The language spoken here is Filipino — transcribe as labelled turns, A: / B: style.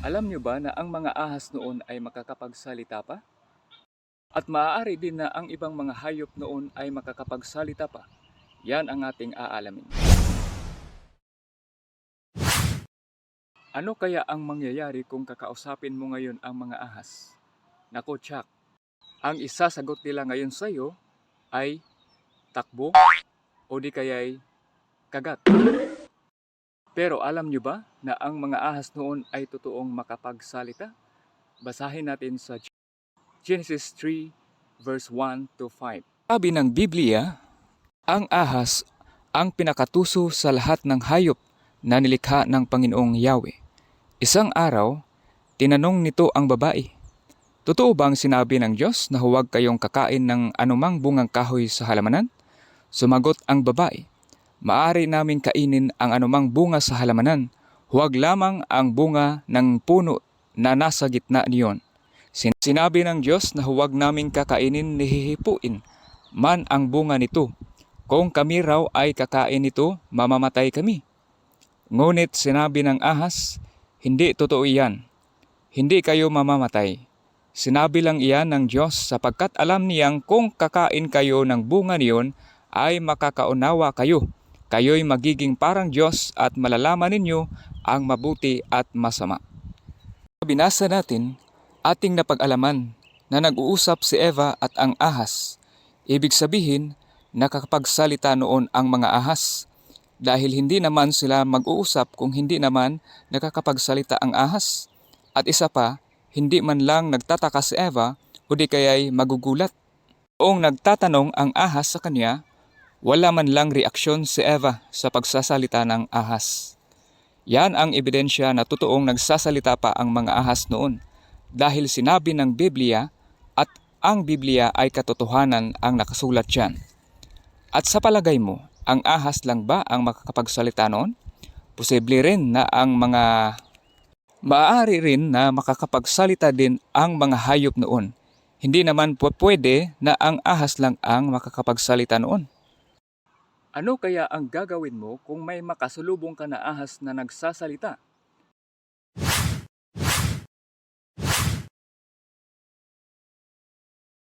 A: Alam niyo ba na ang mga ahas noon ay makakapagsalita pa? At maaari din na ang ibang mga hayop noon ay makakapagsalita pa. Yan ang ating aalamin. Ano kaya ang mangyayari kung kakausapin mo ngayon ang mga ahas? Nako, Chuck, ang isasagot nila ngayon sa iyo ay takbo o di kaya'y kagat. Pero alam niyo ba na ang mga ahas noon ay totoong makapagsalita? Basahin natin sa Genesis 3 verse 1 to 5. Sabi ng Biblia, ang ahas ang pinakatuso sa lahat ng hayop na nilikha ng Panginoong Yahweh. Isang araw, tinanong nito ang babae, "Totoo bang sinabi ng Diyos na huwag kayong kakain ng anumang bungang kahoy sa halamanan?" Sumagot ang babae, "Maaari naming kainin ang anumang bunga sa halamanan, huwag lamang ang bunga ng puno na nasa gitna niyon. Sinabi ng Diyos na huwag naming kakainin ni hihipuin man ang bunga nito. Kung kami raw ay kakain nito, mamamatay kami." Ngunit sinabi ng ahas, "Hindi totoo iyan. Hindi kayo mamamatay. Sinabi lang iyan ng Diyos sapagkat alam niyang kung kakain kayo ng bunga niyon ay makakaunawa kayo. Kayo'y magiging parang Diyos at malalaman ninyo ang mabuti at masama." Binasa natin, ating napag-alaman na nag-uusap si Eva at ang ahas. Ibig sabihin, nakakapagsalita noon ang mga ahas. Dahil hindi naman sila mag-uusap kung hindi naman nakakapagsalita ang ahas. At isa pa, hindi man lang nagtataka si Eva o di kaya'y magugulat. Noong nagtatanong ang ahas sa kanya, wala man lang reaksyon si Eva sa pagsasalita ng ahas. Yan ang ebidensya na totoong nagsasalita pa ang mga ahas noon dahil sinabi ng Biblia at ang Biblia ay katotohanan ang nakasulat dyan. At sa palagay mo, ang ahas lang ba ang makakapagsalita noon? Posible rin na maaari rin na makakapagsalita din ang mga hayop noon. Hindi naman pwede na ang ahas lang ang makakapagsalita noon. Ano kaya ang gagawin mo kung may makasalubong ka na ahas na nagsasalita?